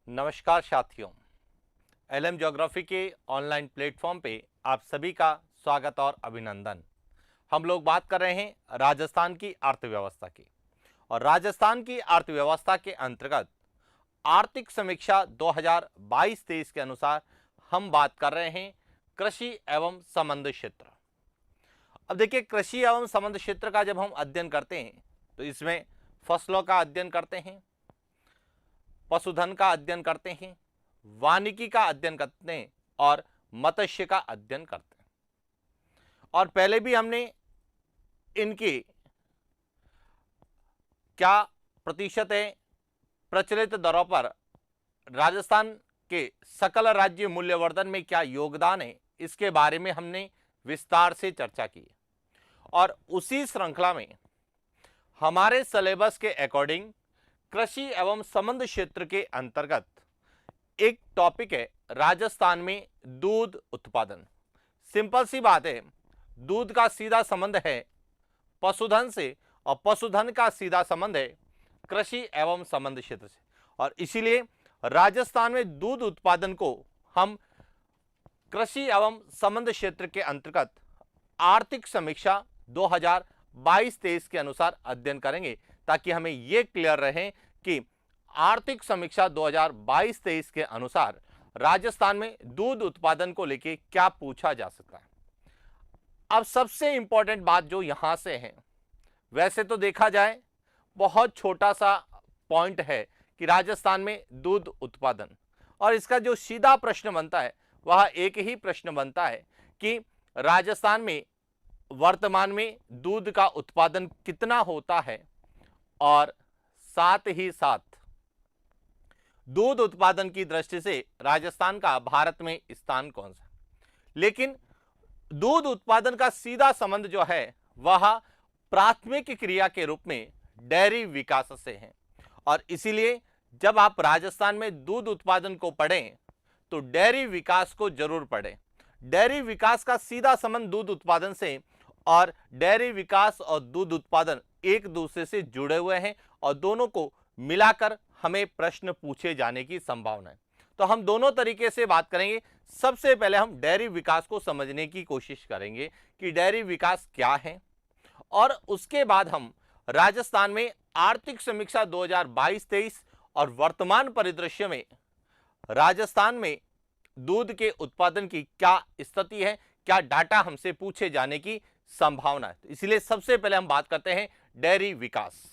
नमस्कार साथियों, LM geography के ऑनलाइन प्लेटफॉर्म पे आप सभी का स्वागत और अभिनंदन। हम लोग बात कर रहे हैं राजस्थान की अर्थव्यवस्था की, और राजस्थान की अर्थव्यवस्था के अंतर्गत आर्थिक समीक्षा 2022-23 के अनुसार हम बात कर रहे हैं कृषि एवं संबद्ध क्षेत्र। अब देखिए, कृषि एवं संबद्ध क्षेत्र का जब हम अध्ययन करते हैं तो इसमें फसलों का अध्ययन करते हैं, पशुधन का अध्ययन करते हैं, वानिकी का अध्ययन करते हैं और मत्स्य का अध्ययन करते हैं। और पहले भी हमने इनकी क्या प्रतिशत है प्रचलित दरों पर राजस्थान के सकल राज्य मूल्यवर्धन में क्या योगदान है, इसके बारे में हमने विस्तार से चर्चा की। और उसी श्रृंखला में हमारे सिलेबस के अकॉर्डिंग कृषि एवं संबद्ध क्षेत्र के अंतर्गत एक टॉपिक है राजस्थान में दूध उत्पादन। सिंपल सी बात है, दूध का सीधा संबंध है पशुधन से और पशुधन का सीधा संबंध है कृषि एवं संबद्ध क्षेत्र से। और इसीलिए राजस्थान में दूध उत्पादन को हम कृषि एवं संबद्ध क्षेत्र के अंतर्गत आर्थिक समीक्षा 2022-23 के अनुसार अध्ययन करेंगे, ताकि हमें यह क्लियर रहे कि आर्थिक समीक्षा 2022-23 के अनुसार राजस्थान में दूध उत्पादन को लेकर क्या पूछा जा सकता है। अब सबसे इंपॉर्टेंट बात जो यहां से है, वैसे तो देखा जाए बहुत छोटा सा पॉइंट है कि राजस्थान में दूध उत्पादन, और इसका जो सीधा प्रश्न बनता है वह एक ही प्रश्न बनता है कि राजस्थान में वर्तमान में दूध का उत्पादन कितना होता है, और साथ ही साथ दूध उत्पादन की दृष्टि से राजस्थान का भारत में स्थान कौन सा। लेकिन दूध उत्पादन का सीधा संबंध जो है वह प्राथमिक क्रिया के रूप में डेयरी विकास से है। और इसीलिए जब आप राजस्थान में दूध उत्पादन को पढ़ें तो डेयरी विकास को जरूर पढ़ें। डेयरी विकास का सीधा संबंध दूध उत्पादन से, और डेयरी विकास और दूध उत्पादन एक दूसरे से जुड़े हुए हैं और दोनों को मिलाकर हमें प्रश्न पूछे जाने की संभावना है। तो हम दोनों तरीके से बात करेंगे। सबसे पहले हम डेयरी विकास को समझने की कोशिश करेंगे कि डेयरी विकास क्या है, और उसके बाद हम राजस्थान में आर्थिक समीक्षा 2022-23 और वर्तमान परिदृश्य में राजस्थान में दूध के उत्पादन की क्या स्थिति है, क्या डाटा हमसे पूछे जाने की संभावना है। तो इसलिए सबसे पहले हम बात करते हैं डेयरी विकास।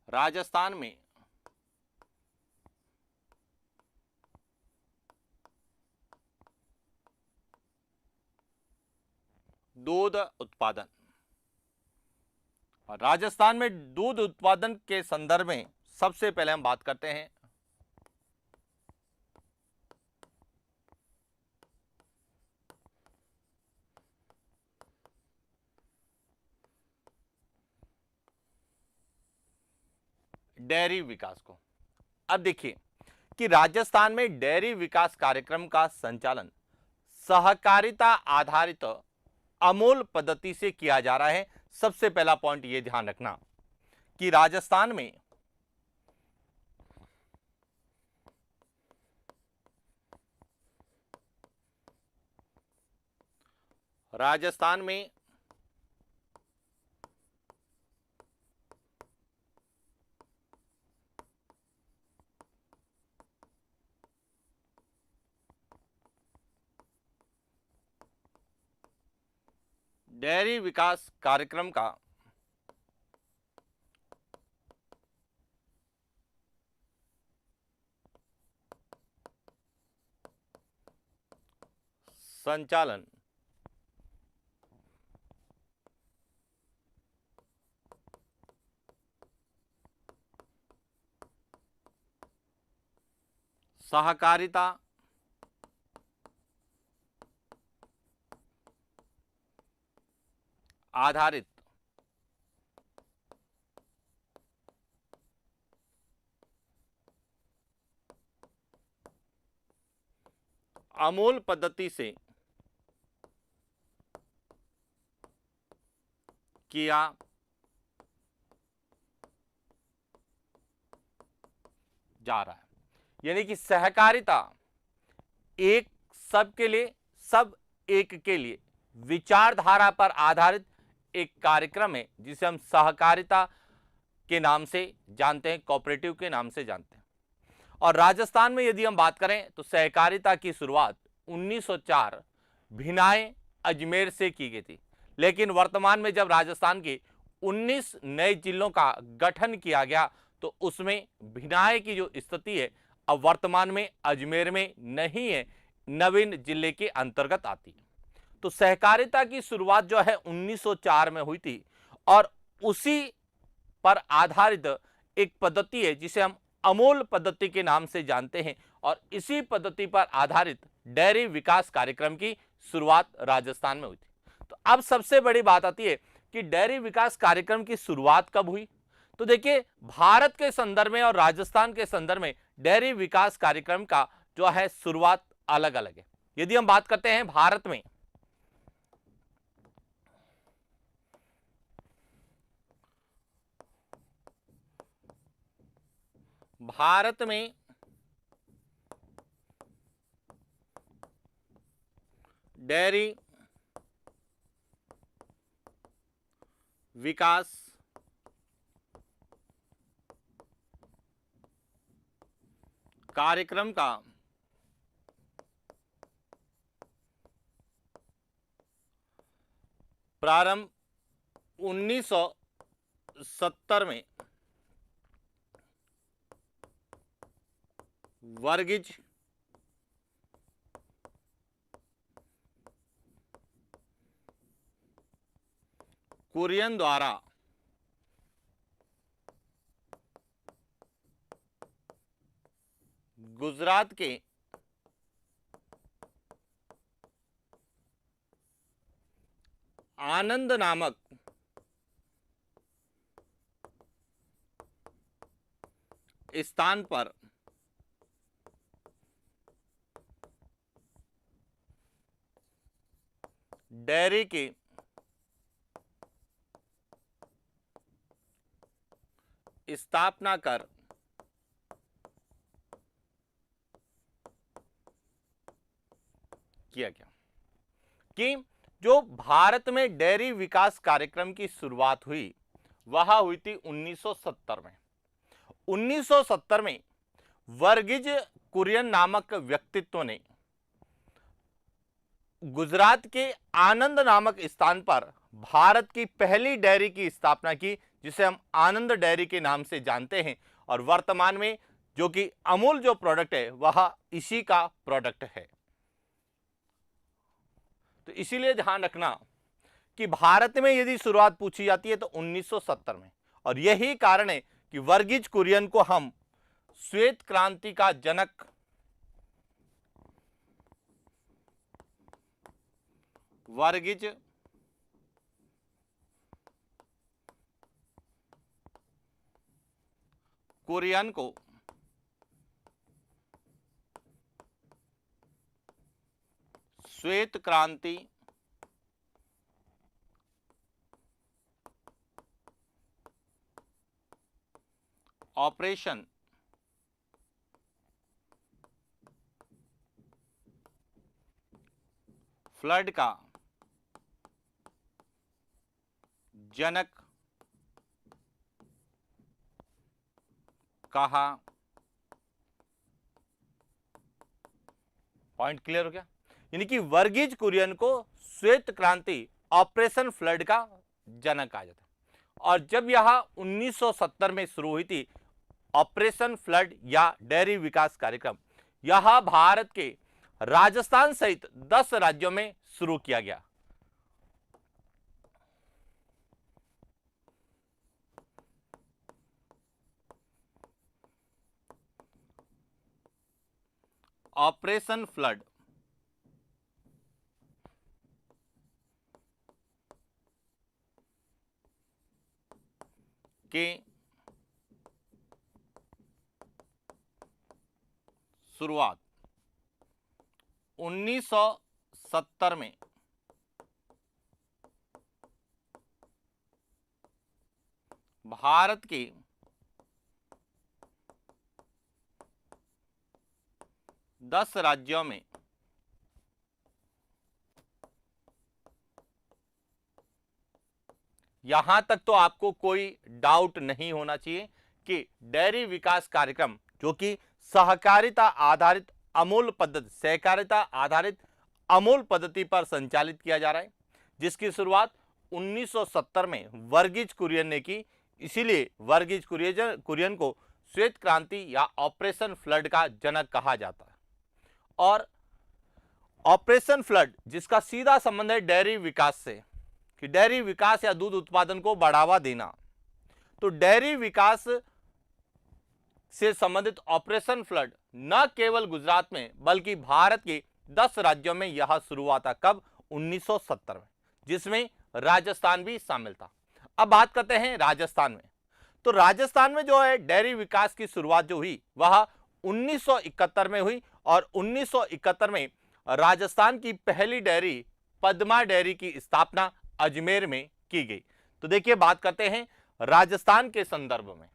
राजस्थान में दूध उत्पादन, और राजस्थान में दूध उत्पादन के संदर्भ में सबसे पहले हम बात करते हैं डेयरी विकास को। अब देखिए कि राजस्थान में डेयरी विकास कार्यक्रम का संचालन सहकारिता आधारित अमूल पद्धति से किया जा रहा है। सबसे पहला पॉइंट यह ध्यान रखना कि राजस्थान में डेयरी विकास कार्यक्रम का संचालन सहकारिता आधारित अमूल पद्धति से किया जा रहा है। यानी कि सहकारिता एक सबके लिए, सब एक के लिए विचारधारा पर आधारित एक कार्यक्रम है जिसे हम सहकारिता के नाम से जानते हैं, कोऑपरेटिव के नाम से जानते हैं। और राजस्थान में यदि हम बात करें तो सहकारिता की शुरुआत 1904 भिनाई अजमेर से की गई थी, लेकिन वर्तमान में जब राजस्थान के 19 नए जिलों का गठन किया गया तो उसमें भिनाई की जो स्थिति है अब वर्तमान में अजमेर में नहीं है, नवीन जिले के अंतर्गत आती है। तो सहकारिता की शुरुआत जो है 1904 में हुई थी और उसी पर आधारित एक पद्धति है जिसे हम अमूल पद्धति के नाम से जानते हैं और इसी पद्धति पर आधारित डेयरी विकास कार्यक्रम की शुरुआत राजस्थान में हुई थी। तो अब सबसे बड़ी बात आती है कि डेयरी विकास कार्यक्रम की शुरुआत कब हुई। तो देखिए, भारत के संदर्भ में और राजस्थान के संदर्भ में डेयरी विकास कार्यक्रम का जो है शुरुआत अलग अलग है। यदि हम बात करते हैं भारत में, डेयरी विकास कार्यक्रम का प्रारंभ 1970 में वर्गीज कुरियन द्वारा गुजरात के आनंद नामक स्थान पर डेयरी की स्थापना कर किया गया कि जो भारत में डेयरी विकास कार्यक्रम की शुरुआत हुई वह हुई थी 1970 में। 1970 में वर्गीज कुरियन नामक व्यक्तित्व ने गुजरात के आनंद नामक स्थान पर भारत की पहली डेयरी की स्थापना की जिसे हम आनंद डेयरी के नाम से जानते हैं और वर्तमान में जो कि अमूल जो प्रोडक्ट है वह इसी का प्रोडक्ट है। तो इसीलिए ध्यान रखना कि भारत में यदि शुरुआत पूछी जाती है तो 1970 में, और यही कारण है कि वर्गीज कुरियन को हम श्वेत क्रांति का जनक वर्गीज कुरियन को श्वेत क्रांति ऑपरेशन फ्लड का जनक कहा। पॉइंट क्लियर हो गया? यानी कि वर्गीज कुरियन को श्वेत क्रांति ऑपरेशन फ्लड का जनक कहा जाता है। और जब यह 1970 में शुरू हुई थी ऑपरेशन फ्लड या डेयरी विकास कार्यक्रम, यह भारत के राजस्थान सहित 10 राज्यों में शुरू किया गया। ऑपरेशन फ्लड के शुरुआत 1970 में भारत के 10 राज्यों में यहां तक तो आपको कोई डाउट नहीं होना चाहिए कि डेयरी विकास कार्यक्रम जो कि सहकारिता आधारित अमूल पद्धति सहकारिता आधारित अमूल पद्धति पर संचालित किया जा रहा है, जिसकी शुरुआत 1970 में वर्गीज कुरियन ने की। इसीलिए वर्गीज कुरियन को श्वेत क्रांति या ऑपरेशन फ्लड का जनक कहा जाता है। और ऑपरेशन फ्लड जिसका सीधा संबंध है डेयरी विकास से, कि डेयरी विकास या दूध उत्पादन को बढ़ावा देना, तो डेयरी विकास से संबंधित ऑपरेशन फ्लड न केवल गुजरात में बल्कि भारत के 10 राज्यों में यह शुरू हुआ था। कब? 1970 में, जिसमें राजस्थान भी शामिल था। अब बात करते हैं राजस्थान में। तो राजस्थान में जो है डेयरी विकास की शुरुआत जो हुई वह 1971 में हुई और 1971 में राजस्थान की पहली डेयरी पद्मा डेयरी की स्थापना अजमेर में की गई। तो देखिए बात करते हैं राजस्थान के संदर्भ में।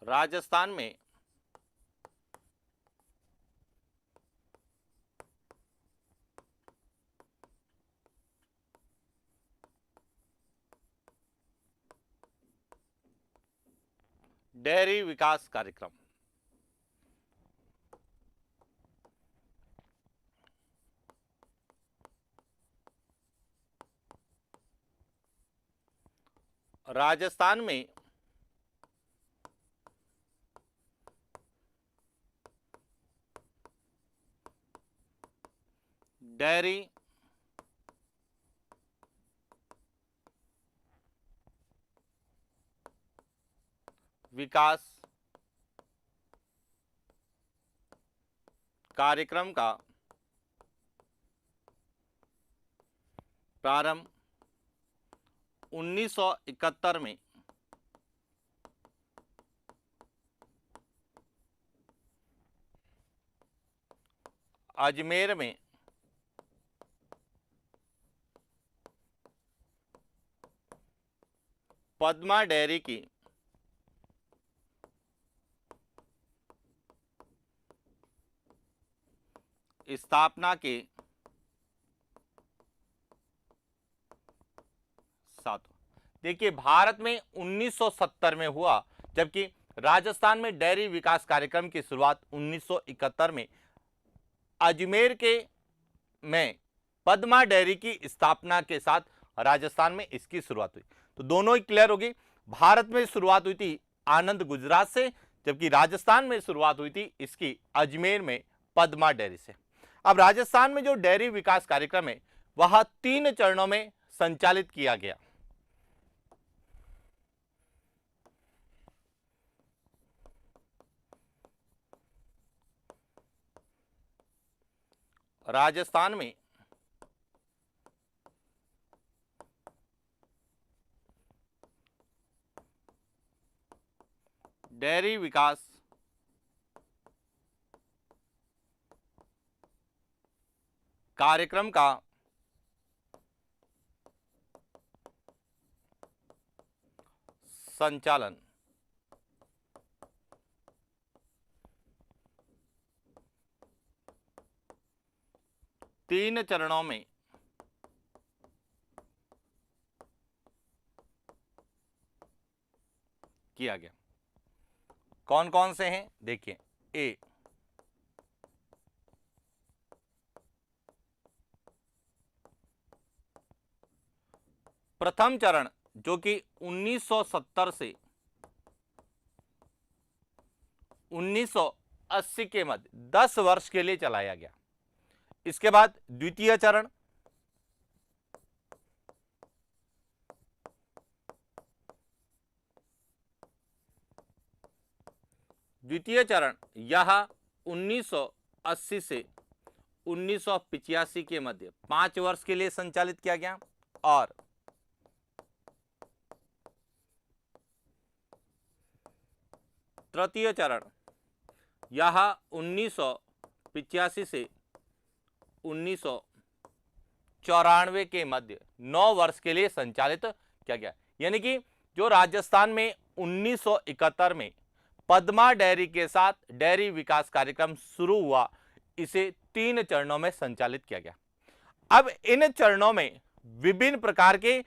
राजस्थान में डेयरी विकास कार्यक्रम राजस्थान में डेयरी विकास कार्यक्रम का प्रारंभ 1971 में अजमेर में पद्मा डेयरी की स्थापना के साथ। देखिए भारत में 1970 में हुआ, जबकि राजस्थान में डेयरी विकास कार्यक्रम की शुरुआत 1971 में अजमेर के में पद्मा डेयरी की स्थापना के साथ राजस्थान में इसकी शुरुआत हुई। तो दोनों ही क्लियर होगी। भारत में शुरुआत हुई थी आनंद गुजरात से, जबकि राजस्थान में शुरुआत हुई थी इसकी अजमेर में पद्मा डेयरी से। अब राजस्थान में जो डेयरी विकास कार्यक्रम है वह 3 चरणों में संचालित किया गया। राजस्थान में डेयरी विकास कार्यक्रम का संचालन 3 चरणों में किया गया। कौन कौन से हैं देखिए। ए, प्रथम चरण जो कि 1970 से 1980 के मध्य 10 वर्ष के लिए चलाया गया। इसके बाद द्वितीय चरण, यह 1980 से 1985 के मध्य 5 वर्ष के लिए संचालित किया गया। और तृतीय चरण, यह 1985 से 1994 के मध्य 9 वर्ष के लिए संचालित किया गया। यानी कि जो राजस्थान में 1971 में पद्मा डेयरी के साथ डेयरी विकास कार्यक्रम शुरू हुआ, इसे 3 चरणों में संचालित किया गया। अब इन चरणों में विभिन्न प्रकार के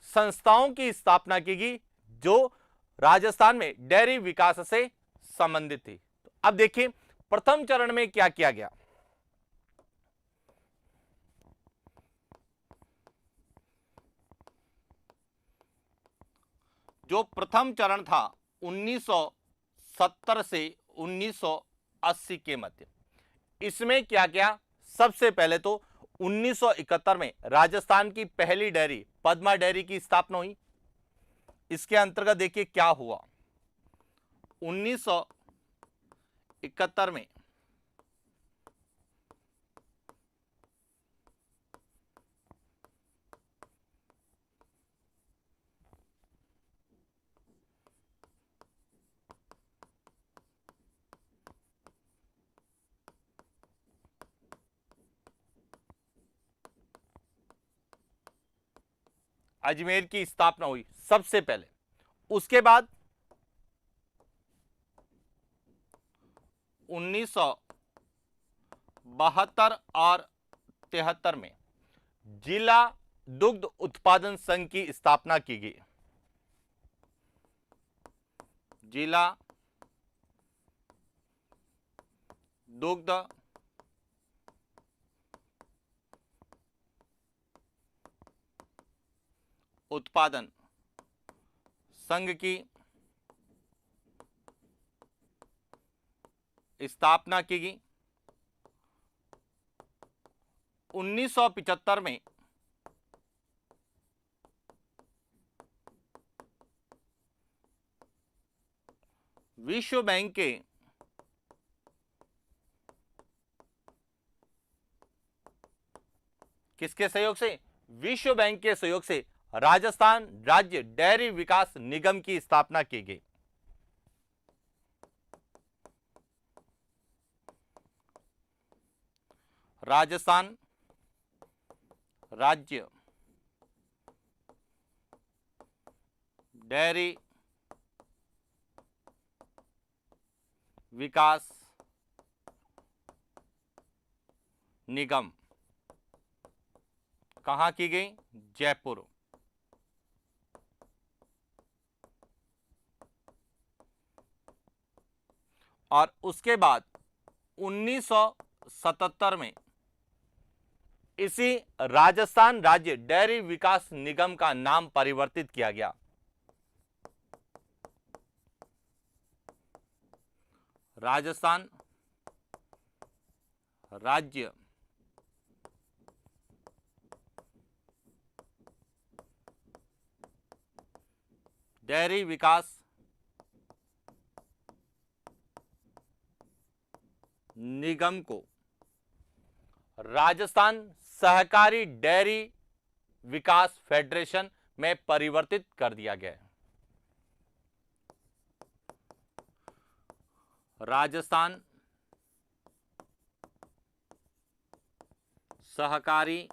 संस्थाओं की स्थापना की गई जो राजस्थान में डेयरी विकास से संबंधित थी। तो अब देखिए प्रथम चरण में क्या किया गया। जो प्रथम चरण था 1970 से 1980 के मध्य, इसमें क्या क्या, सबसे पहले तो 1971 में राजस्थान की पहली डेयरी पद्मा डेयरी की स्थापना हुई। इसके अंतर्गत देखिए क्या हुआ। 1971 में अजमेर की स्थापना हुई सबसे पहले। उसके बाद 1972 और 73 में जिला दुग्ध उत्पादन संघ की स्थापना की गई। जिला दुग्ध उत्पादन संघ की स्थापना की गई। 1975 में विश्व बैंक के किसके सहयोग से, विश्व बैंक के सहयोग से राजस्थान राज्य डेयरी विकास निगम की स्थापना की गई। राजस्थान राज्य डेयरी विकास निगम कहां की गई, जयपुर। और उसके बाद 1977 में इसी राजस्थान राज्य डेयरी विकास निगम का नाम परिवर्तित किया गया। राजस्थान राज्य डेयरी विकास निगम को राजस्थान सहकारी डेयरी विकास फेडरेशन में परिवर्तित कर दिया गया है। राजस्थान सहकारी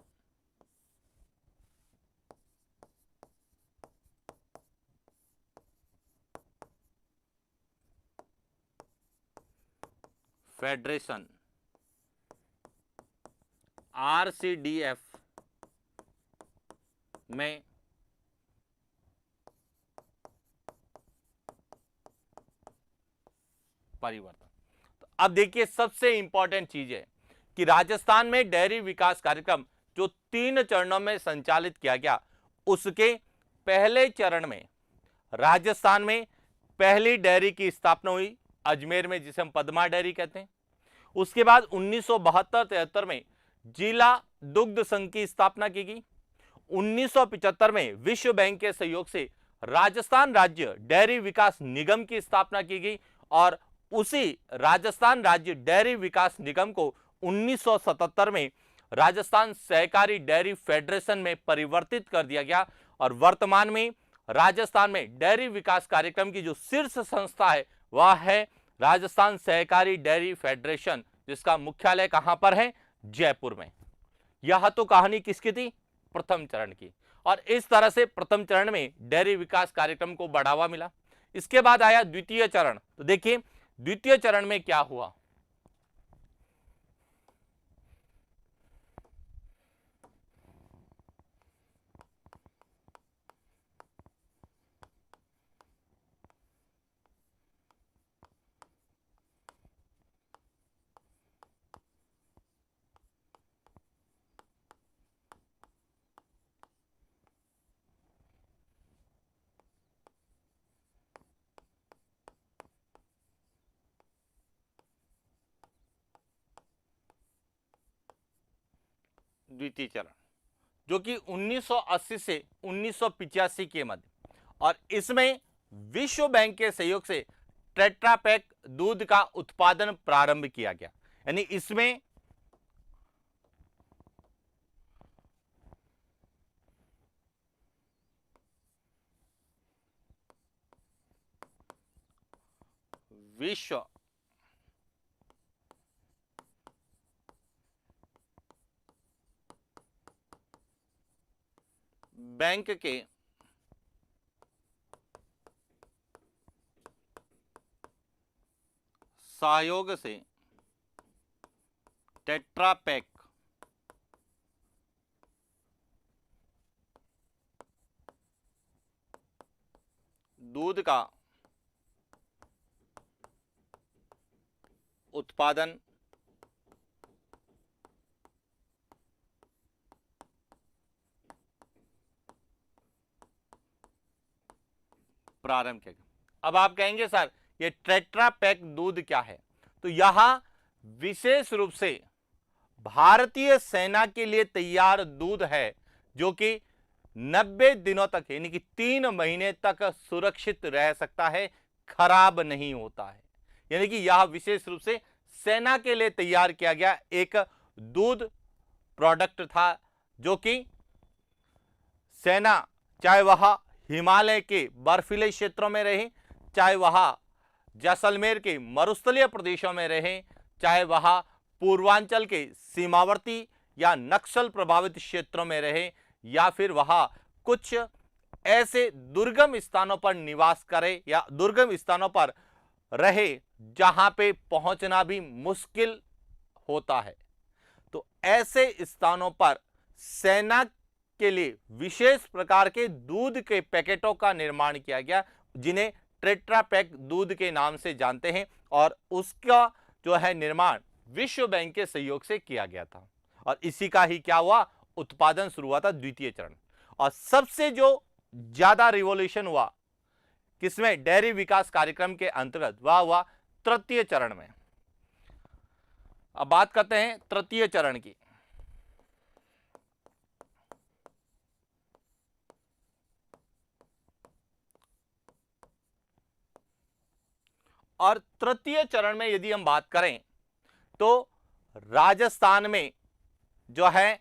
फेडरेशन RCDF में परिवर्तन। तो अब देखिए सबसे इंपॉर्टेंट चीज है कि राजस्थान में डेयरी विकास कार्यक्रम जो 3 चरणों में संचालित किया गया, उसके पहले चरण में राजस्थान में पहली डेयरी की स्थापना हुई अजमेर में, जिसे हम पद्मा डेयरी कहते हैं। उसके बाद 1972-73 में जिला दुग्ध संघ की स्थापना की गई। 1975 में विश्व बैंक के सहयोग से राजस्थान राज्य डेयरी विकास निगम की स्थापना की गई और उसी राजस्थान राज्य डेयरी विकास निगम को 1977 में राजस्थान सहकारी डेयरी फेडरेशन में परिवर्तित कर दिया गया और वर्तमान में राजस्थान में डेयरी विकास कार्यक्रम की जो शीर्ष संस्था है वह है राजस्थान सहकारी डेयरी फेडरेशन, जिसका मुख्यालय कहां पर है? जयपुर में। यह तो कहानी किसकी थी? प्रथम चरण की। और इस तरह से प्रथम चरण में डेयरी विकास कार्यक्रम को बढ़ावा मिला। इसके बाद आया द्वितीय चरण। तो देखिए द्वितीय चरण में क्या हुआ। द्वितीय चरण जो कि 1980 से 1985 के मध्य, और इसमें विश्व बैंक के सहयोग से टेट्रा पैक दूध का उत्पादन प्रारंभ किया गया। यानी इसमें विश्व बैंक के सहयोग से टेट्रा पैक दूध का उत्पादन प्रारंभ किया गया। अब आप कहेंगे सर ये टेट्रा पैक दूध क्या है? तो यहां विशेष रूप से भारतीय सेना के लिए तैयार दूध है जो कि 90 दिनों तक यानी कि 3 महीने तक सुरक्षित रह सकता है, खराब नहीं होता है। यानी कि यह विशेष रूप से सेना के लिए तैयार किया गया एक दूध प्रोडक्ट था जो कि सेना, चाहे वह हिमालय के बर्फीले क्षेत्रों में रहे, चाहे वह जैसलमेर के मरुस्थलीय प्रदेशों में रहे, चाहे वह पूर्वांचल के सीमावर्ती या नक्सल प्रभावित क्षेत्रों में रहे, या फिर वह कुछ ऐसे दुर्गम स्थानों पर निवास करे या दुर्गम स्थानों पर रहे जहां पे पहुंचना भी मुश्किल होता है। तो ऐसे स्थानों पर सेना के लिए विशेष प्रकार के दूध के पैकेटों का निर्माण किया गया जिन्हें टेट्रा पैक दूध के नाम से जानते हैं, और उसका जो है निर्माण विश्व बैंक के सहयोग से किया गया था और इसी का ही क्या हुआ, उत्पादन शुरू हुआ था द्वितीय चरण। और सबसे जो ज्यादा रिवॉल्यूशन हुआ किसमें, डेयरी विकास कार्यक्रम के अंतर्गत, वह हुआ तृतीय चरण में। अब बात करते हैं तृतीय चरण की। और तृतीय चरण में यदि हम बात करें तो राजस्थान में जो है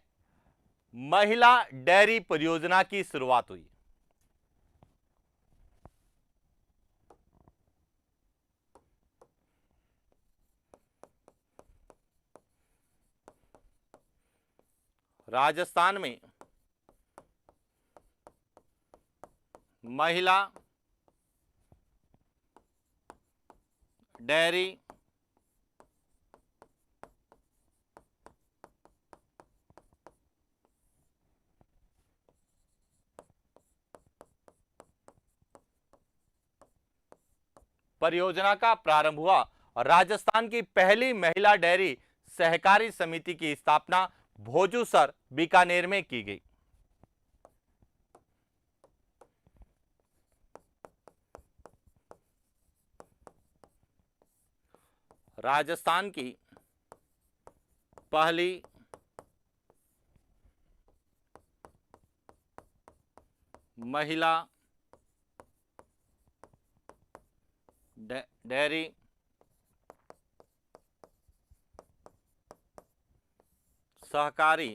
महिला डेयरी परियोजना की शुरुआत हुई। राजस्थान में महिला डेयरी परियोजना का प्रारंभ हुआ और राजस्थान की पहली महिला डेयरी सहकारी समिति की स्थापना भोजूसर बीकानेर में की गई। राजस्थान की पहली महिला डेयरी सहकारी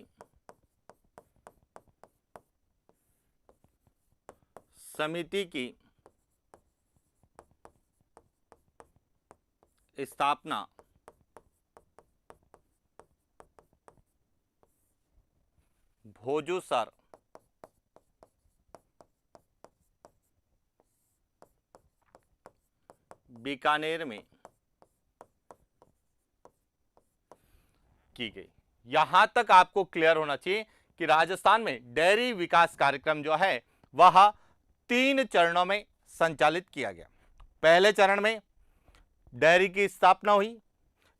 समिति की स्थापना भोजूसर बीकानेर में की गई। यहां तक आपको क्लियर होना चाहिए कि राजस्थान में डेयरी विकास कार्यक्रम जो है वह 3 चरणों में संचालित किया गया। पहले चरण में डेयरी की स्थापना हुई,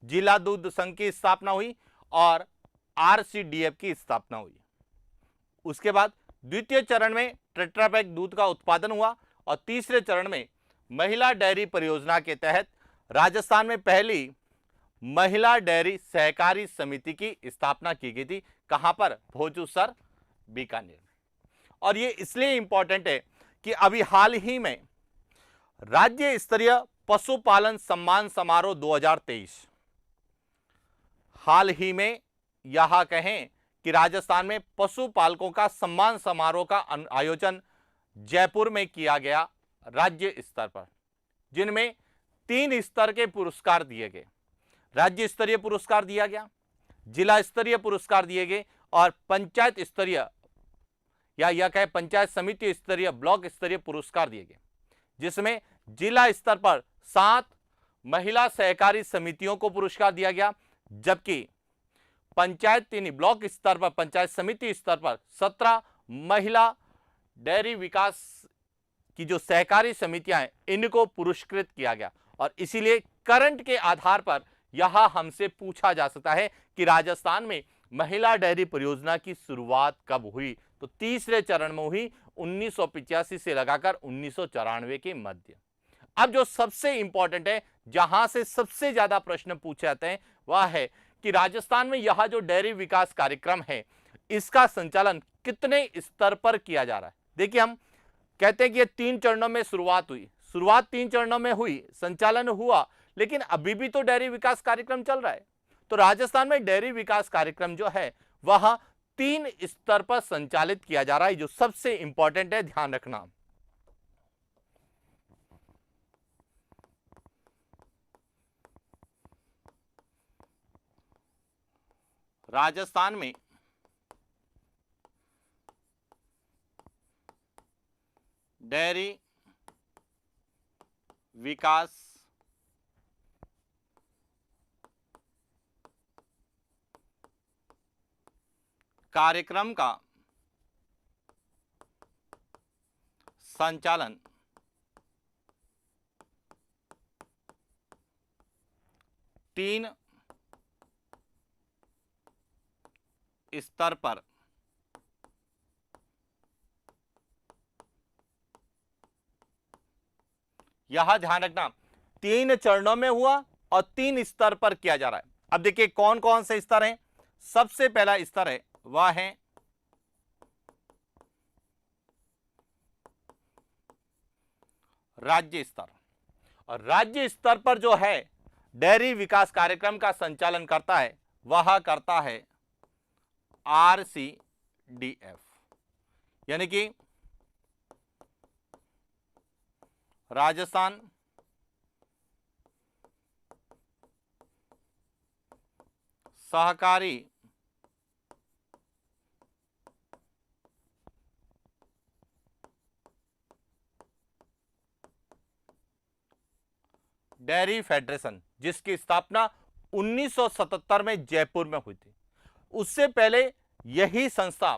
जिला दूध संघ की स्थापना हुई और आरसीडीएफ की स्थापना हुई। उसके बाद द्वितीय चरण में टेट्रापैक दूध का उत्पादन हुआ और तीसरे चरण में महिला डेयरी परियोजना के तहत राजस्थान में पहली महिला डेयरी सहकारी समिति की स्थापना की गई थी। कहां पर? भोजूसर बीकानेर। और ये इसलिए इंपॉर्टेंट है कि अभी हाल ही में राज्य स्तरीय पशुपालन सम्मान समारोह 2023 हाल ही में यहां कहें कि राजस्थान में पशुपालकों का सम्मान समारोह का आयोजन जयपुर में किया गया राज्य स्तर पर, जिनमें 3 स्तर के पुरस्कार दिए गए। राज्य स्तरीय पुरस्कार दिया गया, जिला स्तरीय पुरस्कार दिए गए और पंचायत स्तरीय या यह कहे पंचायत समिति स्तरीय, ब्लॉक स्तरीय पुरस्कार दिए गए, जिसमें जिला स्तर पर 7 महिला सहकारी समितियों को पुरस्कार दिया गया, जबकि पंचायत ब्लॉक स्तर पर, पंचायत समिति स्तर पर 17 महिला डेयरी विकास की जो सहकारी समितियां हैं इनको पुरस्कृत किया गया। और इसीलिए करंट के आधार पर यहां हमसे पूछा जा सकता है कि राजस्थान में महिला डेयरी परियोजना की शुरुआत कब हुई? तो तीसरे चरण में हुई 1985 से लगाकर 1994 के मध्य। अब जो सबसे इंपॉर्टेंट है, जहां से सबसे ज्यादा प्रश्न पूछे जाते हैं, वह है कि राजस्थान में यह जो डेयरी विकास कार्यक्रम है इसका संचालन कितने स्तर पर किया जा रहा है। देखिए, हम कहते हैं कि ये 3 चरणों में शुरुआत हुई, शुरुआत 3 चरणों में हुई, संचालन हुआ, लेकिन अभी भी तो डेयरी विकास कार्यक्रम चल रहा है। तो राजस्थान में डेयरी विकास कार्यक्रम जो है वह 3 स्तर पर संचालित किया जा रहा है, जो सबसे इंपॉर्टेंट है, ध्यान रखना। राजस्थान में डेयरी विकास कार्यक्रम का संचालन तीन स्तर पर यह ध्यान रखना 3 चरणों में हुआ और 3 स्तर पर किया जा रहा है। अब देखिए कौन कौन से स्तर हैं। सबसे पहला स्तर है वह है राज्य स्तर। और राज्य स्तर पर जो है डेयरी विकास कार्यक्रम का संचालन करता है वह करता है आरसीडीएफ, यानी कि राजस्थान सहकारी डेयरी फेडरेशन, जिसकी स्थापना 1977 में जयपुर में हुई थी। उससे पहले यही संस्था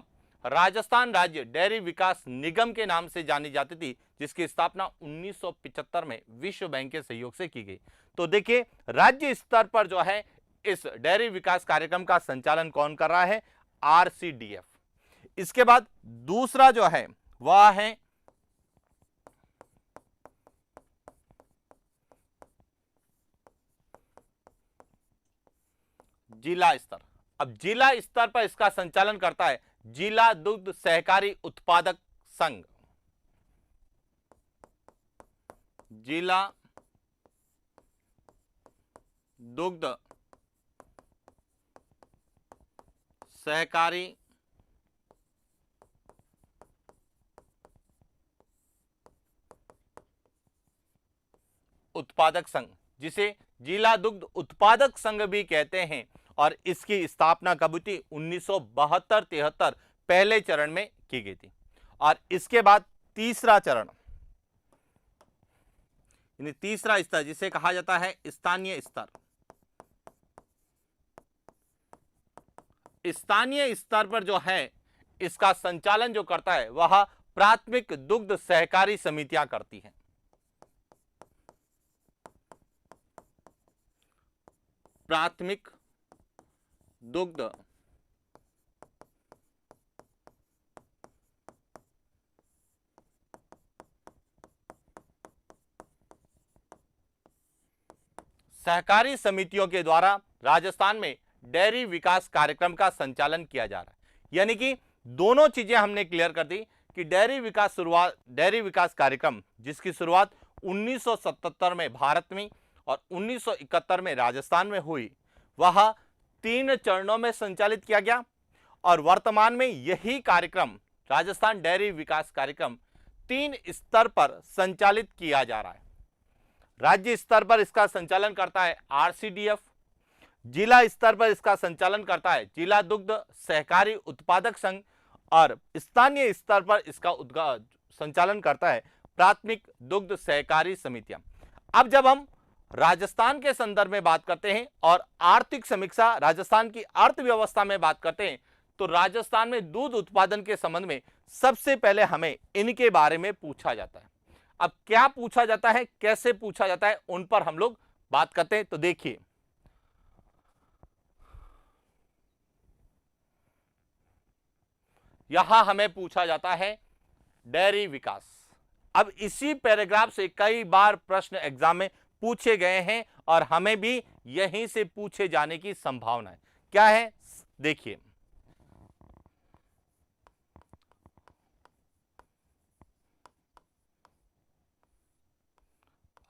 राजस्थान राज्य डेयरी विकास निगम के नाम से जानी जाती थी, जिसकी स्थापना 1975 में विश्व बैंक के सहयोग से की गई। तो देखिए राज्य स्तर पर जो है इस डेयरी विकास कार्यक्रम का संचालन कौन कर रहा है? आरसीडीएफ। इसके बाद दूसरा जो है वह है जिला स्तर। अब जिला स्तर पर इसका संचालन करता है जिला दुग्ध सहकारी उत्पादक संघ। जिला दुग्ध सहकारी उत्पादक संघ, जिसे जिला दुग्ध उत्पादक संघ भी कहते हैं, और इसकी स्थापना कब हुई थी? 1972-73 पहले चरण में की गई थी। और इसके बाद तीसरा चरण, यानी तीसरा स्तर जिसे कहा जाता है स्थानीय स्तर। स्थानीय स्तर पर जो है इसका संचालन जो करता है वह प्राथमिक दुग्ध सहकारी समितियां करती हैं। प्राथमिक दुग्ध सहकारी समितियों के द्वारा राजस्थान में डेयरी विकास कार्यक्रम का संचालन किया जा रहा है। यानी कि दोनों चीजें हमने क्लियर कर दी कि डेयरी विकास कार्यक्रम जिसकी शुरुआत 1977 में भारत में और 1971 में राजस्थान में हुई, वह 3 चरणों में संचालित किया गया। और वर्तमान में यही कार्यक्रम राजस्थान डेयरी विकास कार्यक्रम 3 स्तर पर संचालित किया जा रहा है। राज्य स्तर पर इसका संचालन करता है आरसीडीएफ, जिला स्तर पर इसका संचालन करता है जिला दुग्ध सहकारी उत्पादक संघ, और स्थानीय स्तर पर इसका संचालन करता है प्राथमिक दुग्ध सहकारी समितियां। अब जब हम राजस्थान के संदर्भ में बात करते हैं और आर्थिक समीक्षा राजस्थान की अर्थव्यवस्था में बात करते हैं, तो राजस्थान में दूध उत्पादन के संबंध में सबसे पहले हमें इनके बारे में पूछा जाता है। अब क्या पूछा जाता है, कैसे पूछा जाता है, उन पर हम लोग बात करते हैं। तो देखिए, यहां हमें पूछा जाता है डेयरी विकास। अब इसी पैराग्राफ से कई बार प्रश्न एग्जाम में पूछे गए हैं और हमें भी यहीं से पूछे जाने की संभावना है। क्या है, देखिए,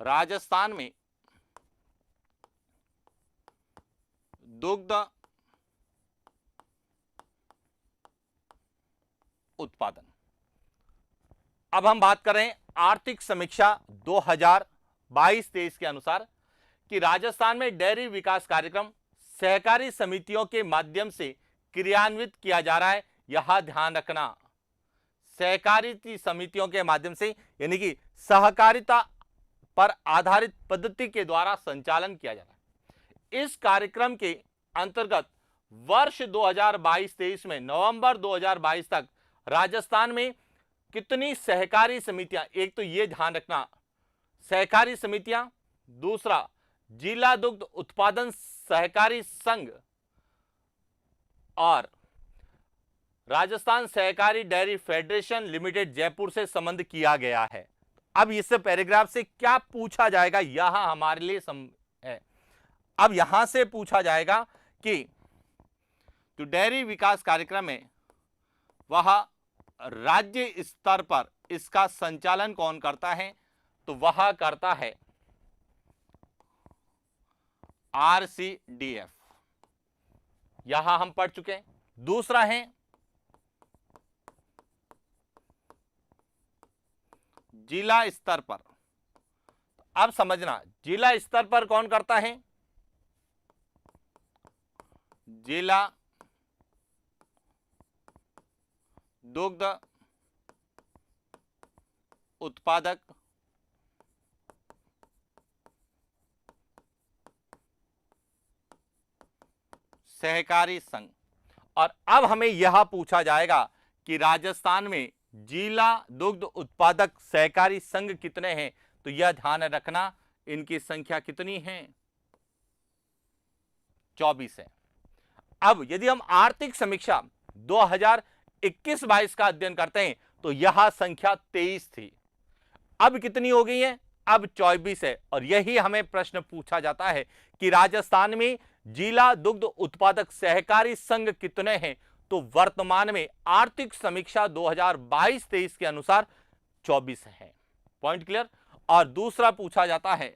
राजस्थान में दुग्ध उत्पादन। अब हम बात कर रहे हैं आर्थिक समीक्षा 2022-23 के अनुसार कि राजस्थान में डेयरी विकास कार्यक्रम सहकारी समितियों के माध्यम से क्रियान्वित किया जा रहा है। यह ध्यान रखना, सहकारी समितियों के माध्यम से, यानी कि सहकारिता पर आधारित पद्धति के द्वारा संचालन किया जा रहा है। इस कार्यक्रम के अंतर्गत वर्ष 2022-23 में नवंबर 2022 तक राजस्थान में कितनी सहकारी समितियां, एक तो ये ध्यान रखना सहकारी समितियां, दूसरा जिला दुग्ध उत्पादन सहकारी संघ और राजस्थान सहकारी डेयरी फेडरेशन लिमिटेड जयपुर से संबंध किया गया है। अब इस पैराग्राफ से क्या पूछा जाएगा, यहां हमारे लिए है। अब यहां से पूछा जाएगा कि तो डेयरी विकास कार्यक्रम में वह राज्य स्तर पर इसका संचालन कौन करता है? तो वह करता है आरसीडीएफ, यहां हम पढ़ चुके हैं। दूसरा है जिला स्तर पर। अब समझना, जिला स्तर पर कौन करता है? जिला दुग्ध उत्पादक सहकारी संघ। और अब हमें यह पूछा जाएगा कि राजस्थान में जिला दुग्ध उत्पादक सहकारी संघ कितने हैं? तो यह ध्यान रखना, इनकी संख्या कितनी है? 24 है। अब यदि हम आर्थिक समीक्षा 2021-22 का अध्ययन करते हैं तो यह संख्या 23 थी, अब कितनी हो गई है? अब 24 है। और यही हमें प्रश्न पूछा जाता है कि राजस्थान में जिला दुग्ध उत्पादक सहकारी संघ कितने हैं? तो वर्तमान में आर्थिक समीक्षा 2022-23 के अनुसार 24 हैं। Point clear. और दूसरा पूछा जाता है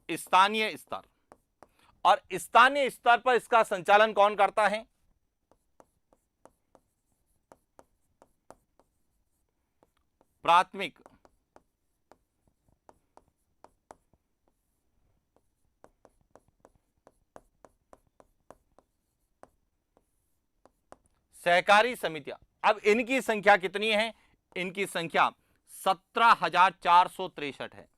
स्थानीय स्तर, और स्थानीय स्तर पर इसका संचालन कौन करता है? प्राथमिक सहकारी समितियां। अब इनकी संख्या कितनी है? इनकी संख्या 17,463 है।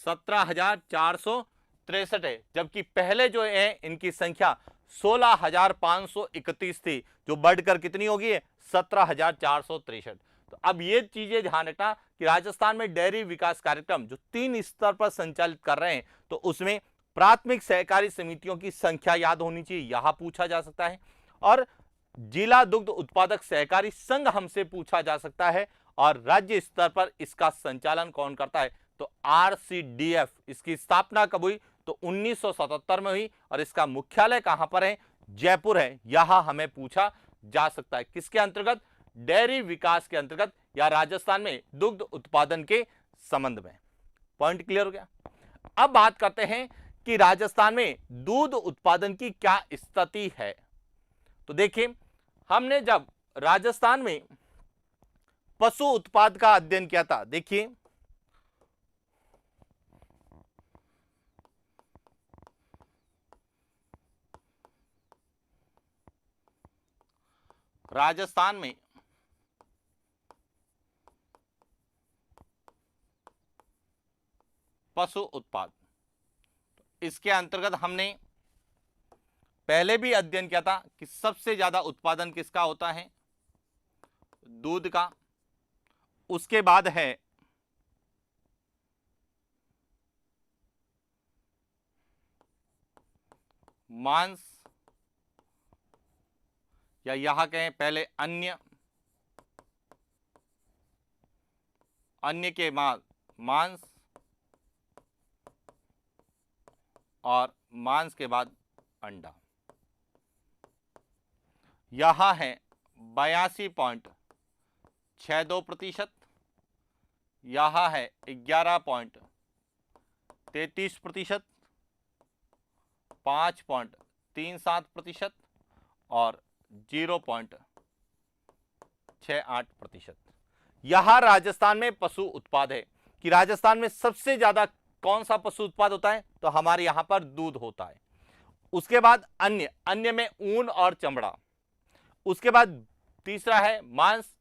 17,463 है, जबकि पहले जो है इनकी संख्या 16,531 थी, जो बढ़कर कितनी होगी? 17,463। तो अब ये चीजें ध्यान रखना कि राजस्थान में डेयरी विकास कार्यक्रम जो 3 स्तर पर संचालित कर रहे हैं, तो उसमें प्राथमिक सहकारी समितियों की संख्या याद होनी चाहिए, यहां पूछा जा सकता है। और जिला दुग्ध उत्पादक सहकारी संघ हमसे पूछा जा सकता है। और राज्य स्तर पर इसका संचालन कौन करता है? तो आरसीडीएफ। इसकी स्थापना कब हुई? तो 1977 में हुई। और इसका मुख्यालय कहां पर है? जयपुर है। यहां हमें पूछा जा सकता है। किसके अंतर्गत? डेयरी विकास के अंतर्गत, या राजस्थान में दुग्ध उत्पादन के संबंध में। पॉइंट क्लियर हो गया। अब बात करते हैं कि राजस्थान में दूध उत्पादन की क्या स्थिति है। तो देखिए, हमने जब राजस्थान में पशु उत्पाद का अध्ययन किया था, देखिए राजस्थान में पशु उत्पाद, इसके अंतर्गत हमने पहले भी अध्ययन किया था कि सबसे ज्यादा उत्पादन किसका होता है? दूध का। उसके बाद है मांस, या यहां कहें पहले अन्य के बाद मांस, और मांस के बाद अंडा। यहां है 82.62%, यहां है 11.33%, 5.37% और 0.68%। यहां राजस्थान में पशु उत्पाद है कि राजस्थान में सबसे ज्यादा कौन सा पशु उत्पाद होता है? तो हमारे यहां पर दूध होता है। उसके बाद अन्य में ऊन और चमड़ा। उसके बाद तीसरा है मांस,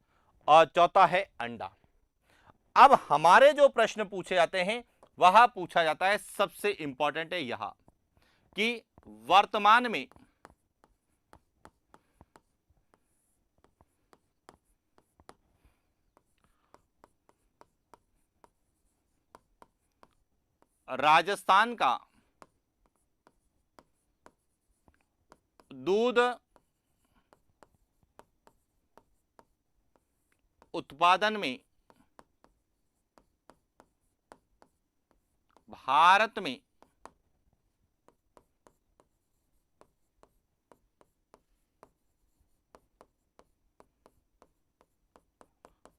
और चौथा है अंडा। अब हमारे जो प्रश्न पूछे जाते हैं, वह पूछा जाता है, सबसे इंपॉर्टेंट है यहां कि वर्तमान में राजस्थान का दूध उत्पादन में भारत में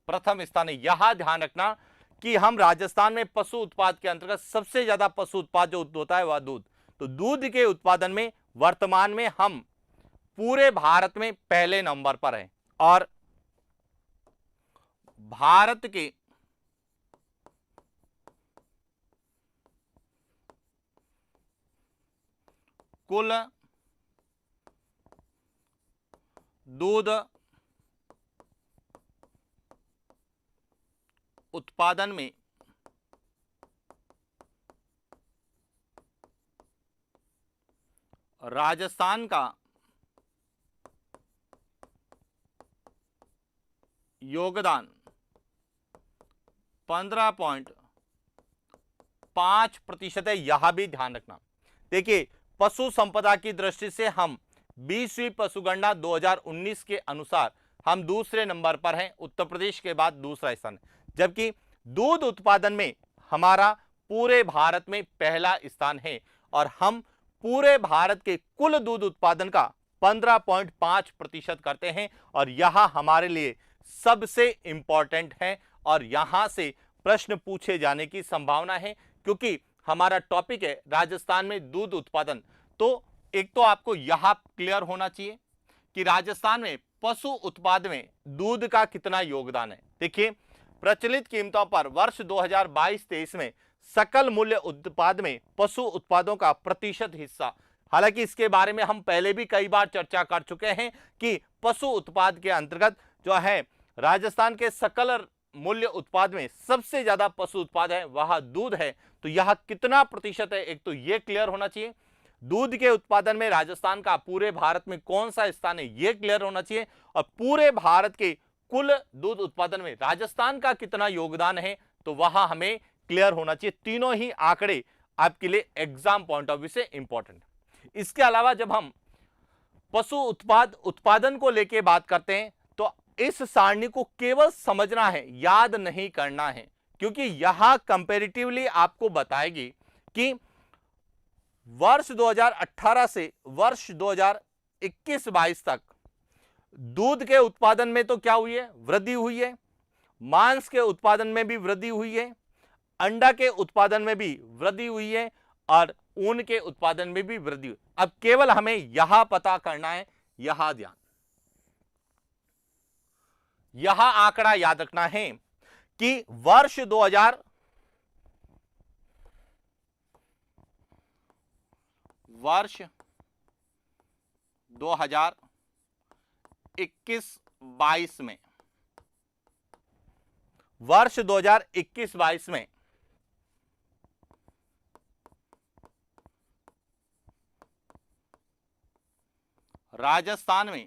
प्रथम स्थान है। यहां ध्यान रखना कि हम राजस्थान में पशु उत्पाद के अंतर्गत सबसे ज्यादा पशु उत्पाद जो होता है वह दूध। तो दूध के उत्पादन में वर्तमान में हम पूरे भारत में पहले नंबर पर हैं। और भारत के कुल दूध उत्पादन में राजस्थान का योगदान 15.5% है। यह भी ध्यान रखना। देखिए, पशु संपदा की दृष्टि से हम 20वीं पशुगणना 2019 के अनुसार हम दूसरे नंबर पर हैं, उत्तर प्रदेश के बाद दूसरा स्थान है, जबकि दूध उत्पादन में हमारा पूरे भारत में पहला स्थान है और हम पूरे भारत के कुल दूध उत्पादन का 15.5% करते हैं और यह हमारे लिए सबसे इंपॉर्टेंट है और यहां से प्रश्न पूछे जाने की संभावना है, क्योंकि हमारा टॉपिक है राजस्थान में दूध उत्पादन। तो एक तो आपको यह क्लियर होना चाहिए कि राजस्थान में पशु उत्पाद में दूध का कितना योगदान है। देखिए, प्रचलित कीमतों पर वर्ष 2022-23 में सकल मूल्य उत्पाद में पशु उत्पादों का प्रतिशत हिस्सा, हालांकि इसके बारे में हम पहले भी कई बार चर्चा कर चुके हैं कि पशु उत्पाद के अंतर्गत जो है राजस्थान के सकल मूल्य उत्पाद में सबसे ज्यादा पशु उत्पाद है वह दूध है। तो यह कितना प्रतिशत है, एक तो यह क्लियर होना चाहिए। दूध के उत्पादन में राजस्थान का पूरे भारत में कौन सा स्थान है, यह क्लियर होना चाहिए। और पूरे भारत के कुल दूध उत्पादन में राजस्थान का कितना योगदान है, तो वह हमें क्लियर होना चाहिए। तीनों ही आंकड़े आपके लिए एग्जाम पॉइंट ऑफ व्यू से इंपॉर्टेंट। इसके अलावा जब हम पशु उत्पादन को लेकर बात करते हैं तो इस सारणी को केवल समझना है, याद नहीं करना है, क्योंकि यह कंपैरेटिवली आपको बताएगी कि वर्ष 2018 से वर्ष 2021-22 तक दूध के उत्पादन में तो क्या हुई है, वृद्धि हुई है, मांस के उत्पादन में भी वृद्धि हुई है, अंडा के उत्पादन में भी वृद्धि हुई है और ऊन के उत्पादन में भी वृद्धि हुई। अब केवल हमें यह पता करना है, यह ध्यान, यह आंकड़ा याद रखना है कि वर्ष 2021-22 में, वर्ष 2021-22 में राजस्थान में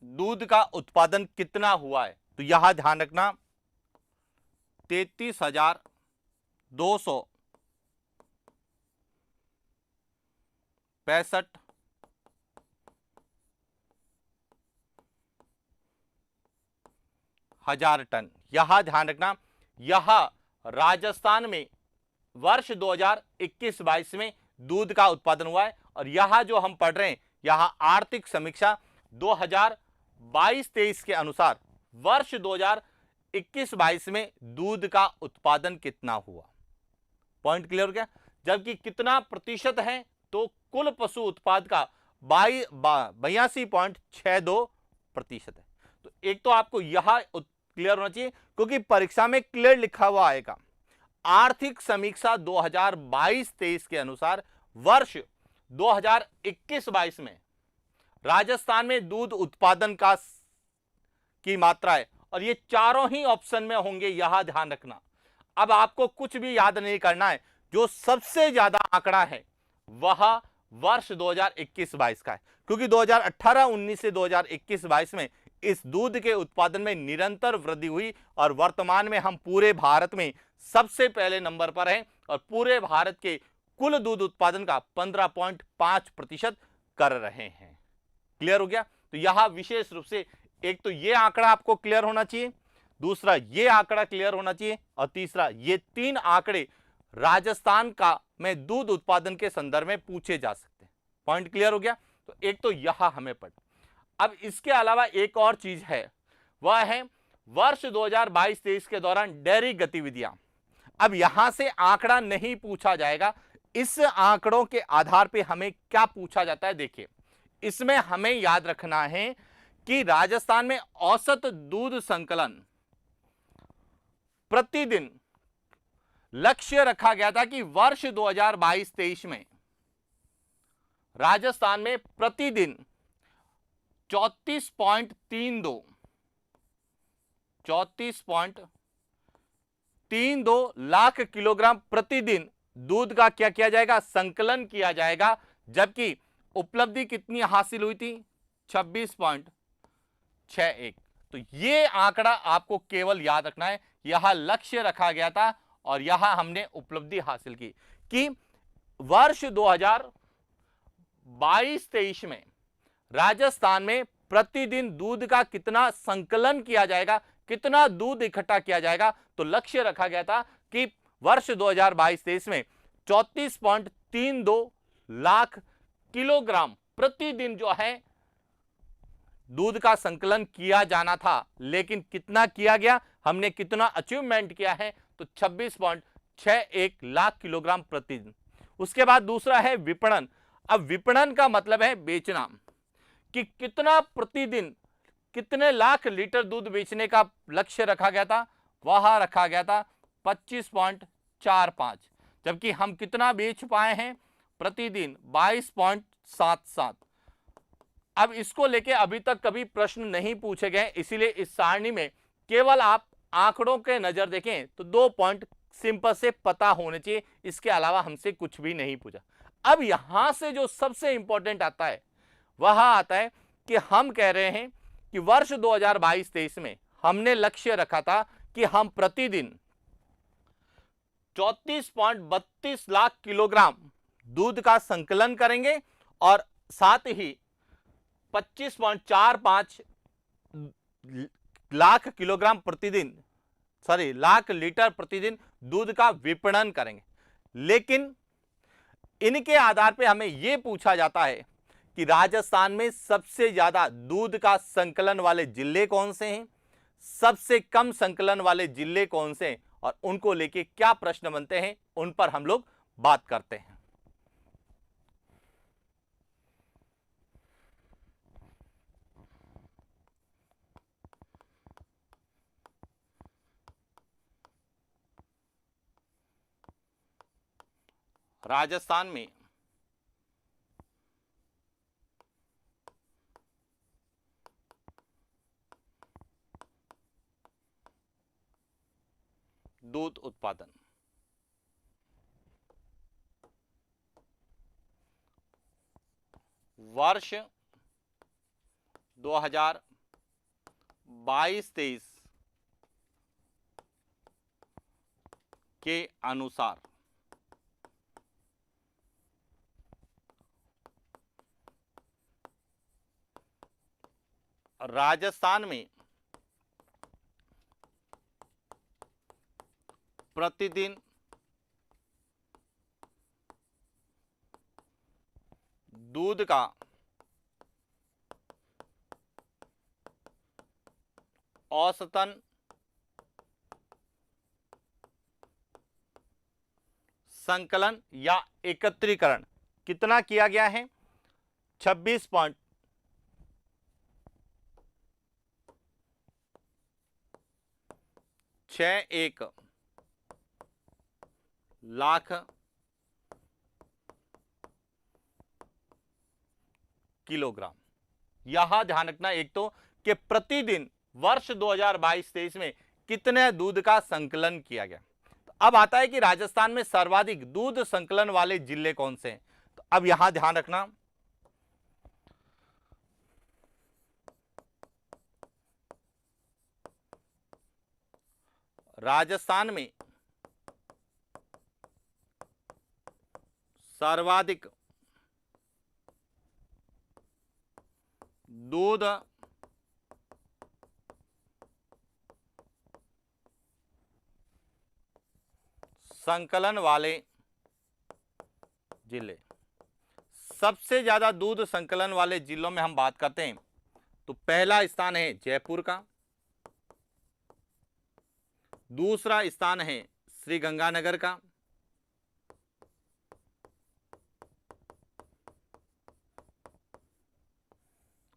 दूध का उत्पादन कितना हुआ है, तो यहां ध्यान रखना 33,265 हजार टन। यहां ध्यान रखना, यह राजस्थान में वर्ष 2021-22 में दूध का उत्पादन हुआ है। और यह जो हम पढ़ रहे हैं, यह आर्थिक समीक्षा 2022-23 के अनुसार वर्ष 2021-22 में दूध का उत्पादन कितना हुआ, पॉइंट क्लियर हो गया। जबकि कितना प्रतिशत है, तो कुल पशु उत्पाद का 82.62% है। तो एक तो आपको यह क्लियर होना चाहिए, क्योंकि परीक्षा में क्लियर लिखा हुआ आएगा आर्थिक समीक्षा 2022-23 के अनुसार वर्ष 2021-22 में राजस्थान में दूध उत्पादन की मात्रा है, और ये चारों ही ऑप्शन में होंगे, यह ध्यान रखना। अब आपको कुछ भी याद नहीं करना है, जो सबसे ज्यादा आंकड़ा है वह वर्ष 2021-22 का है, क्योंकि 2018-19 से 2021-22 में इस दूध के उत्पादन में निरंतर वृद्धि हुई और वर्तमान में हम पूरे भारत में सबसे पहले नंबर पर हैं और पूरे भारत के कुल दूध उत्पादन का 15.5% कर रहे हैं। क्लियर हो गया। तो यह विशेष रूप से एक तो ये आंकड़ा आपको क्लियर होना चाहिए, दूसरा ये आंकड़ा क्लियर होना चाहिए, और तीसरा ये तीन आंकड़े राजस्थान का में दूध उत्पादन के संदर्भ में पूछे जा सकते हैं। पॉइंट क्लियर हो गया। तो एक तो यह हमें पढ़। अब इसके अलावा एक और चीज है, वह है वर्ष 2022-23 के दौरान डेयरी गतिविधियां। अब यहां से आंकड़ा नहीं पूछा जाएगा, इस आंकड़ों के आधार पर हमें क्या पूछा जाता है। देखिए, इसमें हमें याद रखना है कि राजस्थान में औसत दूध संकलन प्रतिदिन लक्ष्य रखा गया था कि वर्ष 2022-23 में राजस्थान में प्रतिदिन 34.32 लाख किलोग्राम प्रतिदिन दूध का क्या किया जाएगा, संकलन किया जाएगा। जबकि उपलब्धि कितनी हासिल हुई थी, 26.61। तो तो ये आंकड़ा आपको केवल याद रखना है, यहां लक्ष्य रखा गया था और यहां हमने उपलब्धि हासिल की कि वर्ष 2022-23 में राजस्थान में प्रतिदिन दूध का कितना संकलन किया जाएगा, कितना दूध इकट्ठा किया जाएगा। तो लक्ष्य रखा गया था कि वर्ष 2022-23 में 34.32 लाख किलोग्राम प्रतिदिन जो है दूध का संकलन किया जाना था। लेकिन कितना किया गया, हमने कितना अचीवमेंट किया है, तो 26.61 लाख किलोग्राम प्रतिदिन। उसके बाद दूसरा है विपणन। अब विपणन का मतलब है बेचना, कि कितना प्रतिदिन कितने लाख लीटर दूध बेचने का लक्ष्य रखा गया था, वह रखा गया था 25.45, जबकि हम कितना बेच पाए हैं प्रतिदिन 22.77। अब इसको लेके अभी तक कभी प्रश्न नहीं पूछे गए, इसीलिए इस सारणी में केवल आप आंकड़ों के नजर देखें तो 2 पॉइंट सिंपल से पता होने चाहिए, इसके अलावा हमसे कुछ भी नहीं पूछा। अब यहां से जो सबसे इंपॉर्टेंट आता है वह आता है कि हम कह रहे हैं कि वर्ष 2022-23 में हमने लक्ष्य रखा था कि हम प्रतिदिन 34.32 लाख किलोग्राम दूध का संकलन करेंगे और साथ ही 25.45 लाख किलोग्राम प्रतिदिन, लाख लीटर प्रतिदिन दूध का विपणन करेंगे। लेकिन इनके आधार पे हमें यह पूछा जाता है कि राजस्थान में सबसे ज्यादा दूध का संकलन वाले जिले कौन से हैं, सबसे कम संकलन वाले जिले कौन से हैं, और उनको लेके क्या प्रश्न बनते हैं, उन पर हम लोग बात करते हैं। राजस्थान में दूध उत्पादन वर्ष 2022-23 के अनुसार राजस्थान में प्रतिदिन दूध का औसतन संकलन या एकत्रीकरण कितना किया गया है, 26.61 लाख किलोग्राम। यहां ध्यान रखना एक तो कि प्रतिदिन वर्ष 2022-23 में कितने दूध का संकलन किया गया। तो अब आता है कि राजस्थान में सर्वाधिक दूध संकलन वाले जिले कौन से हैं। तो अब यहां ध्यान रखना, राजस्थान में सर्वाधिक दूध संकलन वाले जिले, सबसे ज्यादा दूध संकलन वाले जिलों में हम बात करते हैं तो पहला स्थान है जयपुर का, दूसरा स्थान है श्रीगंगानगर का,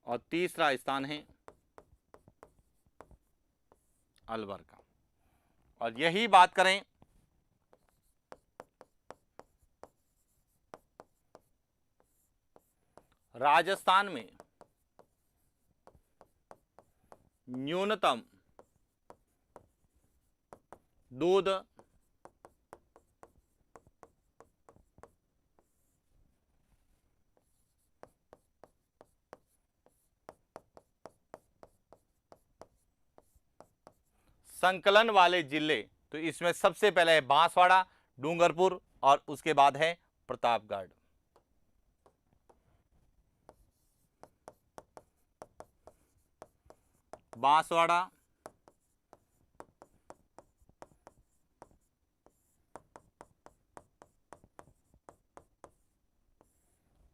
और तीसरा स्थान है अलवर का। और यही बात करें राजस्थान में न्यूनतम दूध संकलन वाले जिले, तो इसमें सबसे पहले है बांसवाड़ा, डूंगरपुर और उसके बाद है प्रतापगढ़। बांसवाड़ा,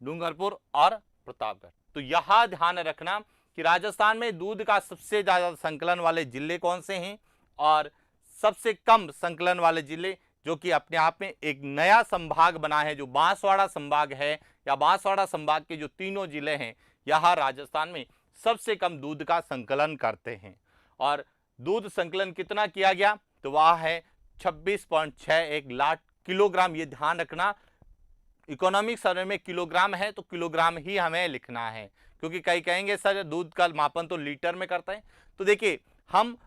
डूंगरपुर और प्रतापगढ़। तो यहां ध्यान रखना कि राजस्थान में दूध का सबसे ज्यादा संकलन वाले जिले कौन से हैं और सबसे कम संकलन वाले जिले, जो कि अपने आप में एक नया संभाग बना है, जो बांसवाड़ा संभाग है या बांसवाड़ा संभाग के जो तीनों जिले हैं, यहां राजस्थान में सबसे कम दूध का संकलन करते हैं। और दूध संकलन कितना किया गया, तो वह है 26.61 लाख किलोग्राम। ये ध्यान रखना, इकोनॉमिक सर्वे में किलोग्राम है तो किलोग्राम ही हमें लिखना है, क्योंकि कई कहेंगे सर दूध का मापन तो लीटर में करते हैं। तो देखिए, हम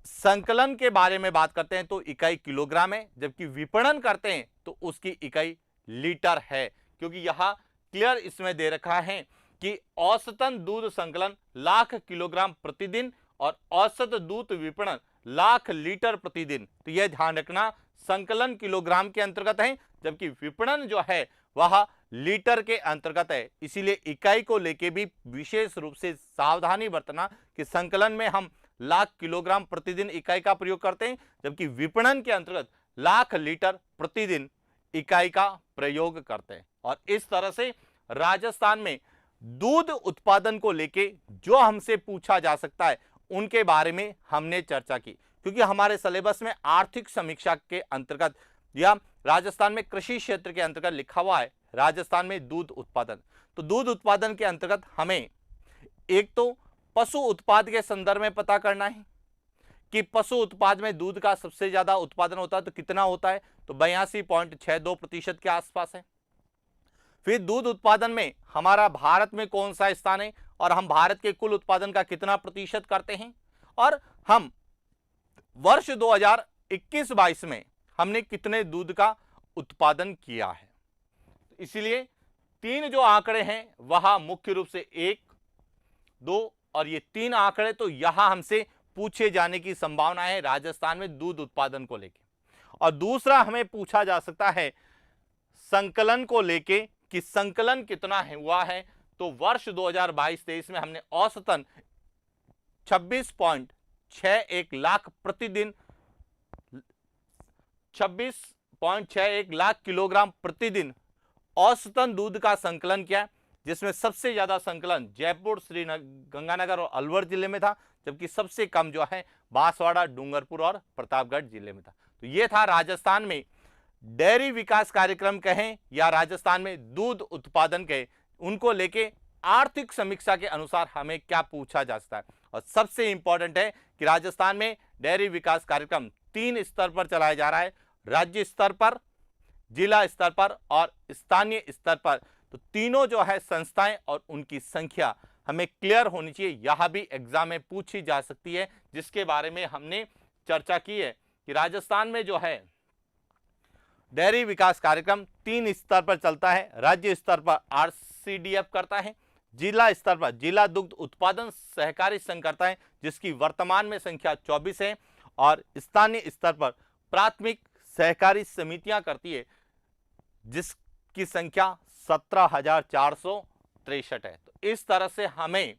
संकलन के बारे में बात करते हैं तो इकाई किलोग्राम है, जबकि विपणन करते हैं तो उसकी इकाई लीटर है, क्योंकि यहां क्लियर इसमें दे रखा है कि औसतन दूध संकलन लाख किलोग्राम प्रतिदिन और औसत दूध विपणन लाख लीटर प्रतिदिन। तो यह ध्यान रखना, संकलन किलोग्राम के अंतर्गत है, जबकि विपणन जो है वह लीटर के अंतर्गत है। इसीलिए इकाई को लेके भी विशेष रूप से सावधानी बरतना कि संकलन में हम लाख किलोग्राम प्रतिदिन इकाई का प्रयोग करते हैं, जबकि विपणन के अंतर्गत लाख लीटर प्रतिदिन इकाई का प्रयोग करते हैं। और इस तरह से राजस्थान में दूध उत्पादन को लेके जो हमसे पूछा जा सकता है उनके बारे में हमने चर्चा की, क्योंकि हमारे सिलेबस में आर्थिक समीक्षा के अंतर्गत या राजस्थान में कृषि क्षेत्र के अंतर्गत लिखा हुआ है राजस्थान में दूध उत्पादन। तो दूध उत्पादन के अंतर्गत हमें एक तो पशु उत्पाद के संदर्भ में पता करना है कि पशु उत्पाद में दूध का सबसे ज्यादा उत्पादन होता है तो कितना होता है, तो 82.62% के आसपास है। फिर दूध उत्पादन में हमारा भारत में कौन सा स्थान है और हम भारत के कुल उत्पादन का कितना प्रतिशत करते हैं, और हम वर्ष 2021-22 में हमने कितने दूध का उत्पादन किया है। इसलिए तीन जो आंकड़े हैं वह मुख्य रूप से 1, 2 और ये 3 आंकड़े तो यहां हमसे पूछे जाने की संभावना है राजस्थान में दूध उत्पादन को लेके। और दूसरा हमें पूछा जा सकता है संकलन को लेके कि संकलन कितना है हुआ है, तो वर्ष 2022-23 में हमने औसतन 26.61 लाख प्रतिदिन 26.61 लाख किलोग्राम प्रतिदिन औसतन दूध का संकलन किया, जिसमें सबसे ज्यादा संकलन जयपुर, श्रीगंगानगर और अलवर जिले में था, जबकि सबसे कम जो है बांसवाड़ा, डूंगरपुर और प्रतापगढ़ जिले में था। तो ये था राजस्थान में डेयरी विकास कार्यक्रम कहें या राजस्थान में दूध उत्पादन कहें, उनको लेके आर्थिक समीक्षा के अनुसार हमें क्या पूछा जा सकता है। और सबसे इंपॉर्टेंट है कि राजस्थान में डेयरी विकास कार्यक्रम 3 स्तर पर चलाया जा रहा है, राज्य स्तर पर, जिला स्तर पर और स्थानीय स्तर पर। तो तीनों जो है संस्थाएं और उनकी संख्या हमें क्लियर होनी चाहिए, यह भी एग्जाम में पूछी जा सकती है, जिसके बारे में हमने चर्चा की है कि राजस्थान में जो है डेयरी विकास कार्यक्रम 3 स्तर पर चलता है। राज्य स्तर पर RCDF करता है, जिला स्तर पर जिला दुग्ध उत्पादन सहकारी संघ करता है, जिसकी वर्तमान में संख्या 24 है, और स्थानीय स्तर पर प्राथमिक सहकारी समितियां करती है, जिसकी संख्या 17,463 है। तो इस तरह से हमें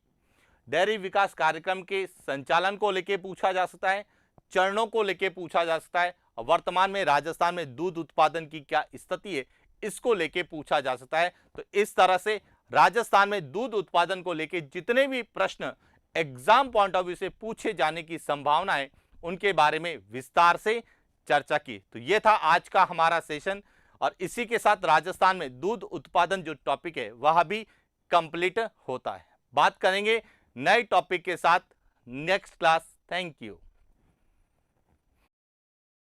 डेयरी विकास कार्यक्रम के संचालन को लेकर पूछा जा सकता है, चरणों को लेकर पूछा जा सकता है, और वर्तमान में राजस्थान में दूध उत्पादन की क्या स्थिति है इसको लेकर पूछा जा सकता है। तो इस तरह से राजस्थान में दूध उत्पादन को लेकर जितने भी प्रश्न एग्जाम पॉइंट ऑफ व्यू से पूछे जाने की संभावना है उनके बारे में विस्तार से चर्चा की। तो यह था आज का हमारा सेशन, और इसी के साथ राजस्थान में दूध उत्पादन जो टॉपिक है वह भी कंप्लीट होता है। बात करेंगे नए टॉपिक के साथ नेक्स्ट क्लास। Thank you.